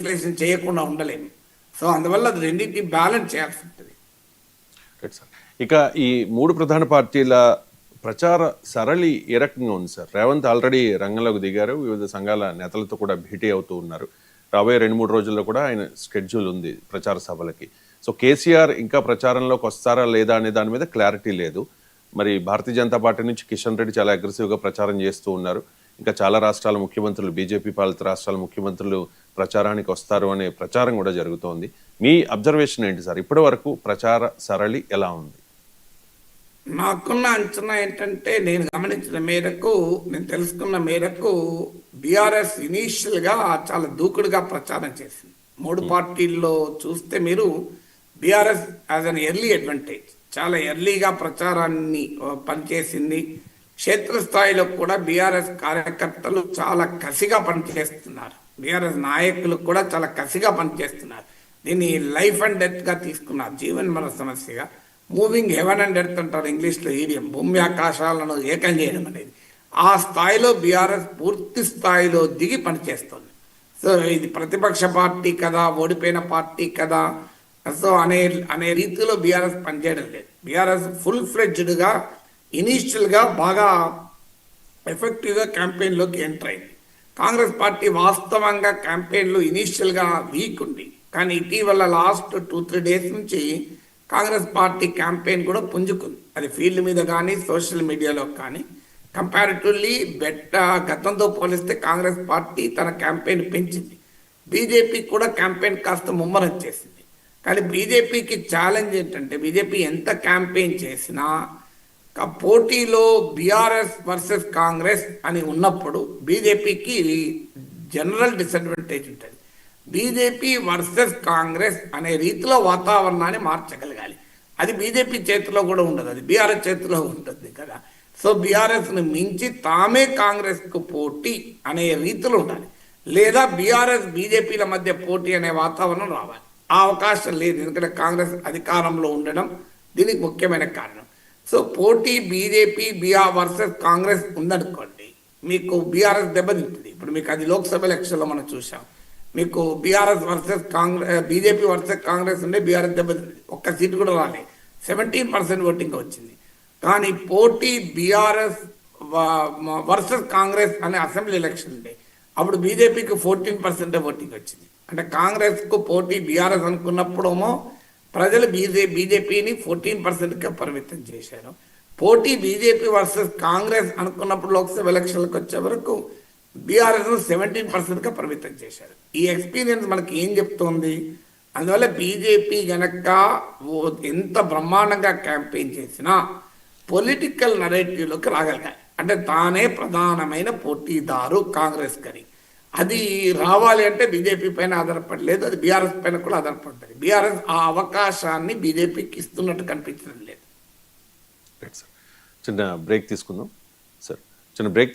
విశ్లేషణ చేయకుండా ఉండలేము. సో అందువల్ల అది రెండింటిని బ్యాలెన్స్ చేయాల్సి ఉంటుంది. ఇక ఈ మూడు ప్రధాన పార్టీల ప్రచార సరళి ఏ రకంగా ఉంది సార్? రేవంత్ ఆల్రెడీ రంగంలోకి దిగారు, వివిధ సంఘాల నేతలతో కూడా భేటీ అవుతూ ఉన్నారు. రాబోయే 2-3 రోజుల్లో కూడా ఆయన స్కెడ్యూల్ ఉంది ప్రచార సభలకి. సో కేసీఆర్ ఇంకా ప్రచారంలోకి వస్తారా లేదా అనే దాని మీద క్లారిటీ లేదు. మరి భారతీయ జనతా పార్టీ నుంచి కిషన్ రెడ్డి చాలా అగ్రెసివ్గా ప్రచారం చేస్తూ ఉన్నారు. ఇంకా చాలా రాష్ట్రాల ముఖ్యమంత్రులు, బీజేపీ పాలిత రాష్ట్రాల ముఖ్యమంత్రులు ప్రచారానికి వస్తారు అనే ప్రచారం కూడా జరుగుతోంది. మీ అబ్జర్వేషన్ ఏంటి సార్? ఇప్పటి వరకు ప్రచార సరళి ఎలా ఉంది? నాకున్న అంచనా ఏంటంటే, నేను గమనించిన మేరకు, నేను తెలుసుకున్న మేరకు బీఆర్ఎస్ ఇనీషియల్గా చాలా దూకుడుగా ప్రచారం చేసింది. 3 పార్టీల్లో చూస్తే మీరు BRS as an early advantage చాలా ఎర్లీగా ప్రచారాన్ని పనిచేసింది. క్షేత్రస్థాయిలో కూడా బీఆర్ఎస్ కార్యకర్తలు చాలా కసిగా పనిచేస్తున్నారు. బీఆర్ఎస్ నాయకులు కూడా చాలా కసిగా పనిచేస్తున్నారు. దీన్ని లైఫ్ అండ్ డెత్గా తీసుకున్నారు, జీవన్ మరణ సమస్యగా. మూవింగ్ హెవెన్ అండ్ ఎర్త్ అంటారు ఇంగ్లీష్లో, ఈడియం, భూమి ఆకాశాలను ఏకం చేయడం అనేది. ఆ స్థాయిలో బీఆర్ఎస్ పూర్తి స్థాయిలో దిగి పనిచేస్తుంది. సో ఇది ప్రతిపక్ష పార్టీ కదా, ఓడిపోయిన పార్టీ కదా, సో అనే రీతిలో బీఆర్ఎస్ పనిచేయడం లేదు. బీఆర్ఎస్ ఫుల్ ఫ్లెడ్జ్డ్గా ఇనీషియల్గా బాగా ఎఫెక్టివ్గా క్యాంపెయిన్లోకి ఎంటర్ అయింది. కాంగ్రెస్ పార్టీ వాస్తవంగా క్యాంపెయిన్లో ఇనీషియల్గా వీక్ ఉంది, కానీ ఇటీవల లాస్ట్ 2-3 డేస్ నుంచి కాంగ్రెస్ పార్టీ క్యాంపెయిన్ కూడా పుంజుకుంది. అది ఫీల్డ్ మీద కానీ సోషల్ మీడియాలో కానీ కంపారిటివ్లీ గతంతో పోలిస్తే కాంగ్రెస్ పార్టీ తన క్యాంపెయిన్ పెంచింది. బీజేపీ కూడా క్యాంపెయిన్ కాస్త ముమ్మరం చేసింది. కానీ బీజేపీకి ఛాలెంజ్ ఏంటంటే, బీజేపీ ఎంత క్యాంపెయిన్ చేసినా పోటీలో బీఆర్ఎస్ వర్సెస్ కాంగ్రెస్ అని ఉన్నప్పుడు బీజేపీకి జనరల్ డిసడ్వాంటేజ్ ఉంటుంది. బీజేపీ వర్సెస్ కాంగ్రెస్ అనే రీతిలో వాతావరణాన్ని మార్చగలగాలి. అది బీజేపీ చేతిలో కూడా ఉండదు, అది బీఆర్ఎస్ చేతిలో ఉంటుంది కదా. సో బీఆర్ఎస్ను మించి తామే కాంగ్రెస్కు పోటీ అనే రీతిలో ఉండాలి, లేదా బీఆర్ఎస్ బీజేపీల మధ్య పోటీ అనే వాతావరణం రావాలి. ఆ అవకాశం లేదు, ఎందుకంటే కాంగ్రెస్ అధికారంలో ఉండడం దీనికి ముఖ్యమైన కారణం. సో పోటీ బీజేపీ వర్సెస్ కాంగ్రెస్ ఉందనుకోండి, మీకు బీఆర్ఎస్ దెబ్బతింటుంది. ఇప్పుడు మీకు అది లోక్సభ ఎలక్షన్లో మనం చూసాం. మీకు BRS versus Congress, BJP versus Congress ఉండే బీఆర్ఎస్ దెబ్బతింటుంది. ఒక్క సీటు కూడా రాలే, 17% ఓటింగ్ వచ్చింది. కానీ పోటీ బీఆర్ఎస్ వర్సెస్ కాంగ్రెస్ అనే అసెంబ్లీ ఎలక్షన్ ఉండే, అప్పుడు బీజేపీకి 14% ఓటింగ్ వచ్చింది. అంటే కాంగ్రెస్కు పోటీ బీఆర్ఎస్ అనుకున్నప్పుడేమో ప్రజలు బీజేపీని 14%గా పరిమితం చేశారు. పోటీ బీజేపీ వర్సెస్ కాంగ్రెస్ అనుకున్నప్పుడు లోక్సభ ఎలక్షన్లకు వచ్చే వరకు బీఆర్ఎస్ను 17%గా పరిమితం చేశారు. ఈ ఎక్స్పీరియన్స్ మనకి ఏం చెప్తోంది? అందువల్ల బీజేపీ గనక ఎంత బ్రహ్మాండంగా క్యాంపెయిన్ చేసినా పొలిటికల్ నరేటివ్లోకి రాగలిగాయి. అంటే తానే ప్రధానమైన పోటీదారు కాంగ్రెస్ కని, అది రావాలి అంటే బీజేపీ పైన ఆధారపడలేదు, అది బీఆర్ఎస్ పైన కూడా ఆధారపడుతుంది. బీఆర్ఎస్ ఆ అవకాశాన్ని బీజేపీకి ఇస్తున్నట్టు కనిపించడం లేదు. చిన్న బ్రేక్ తీసుకుందాం సార్. చిన్న బ్రేక్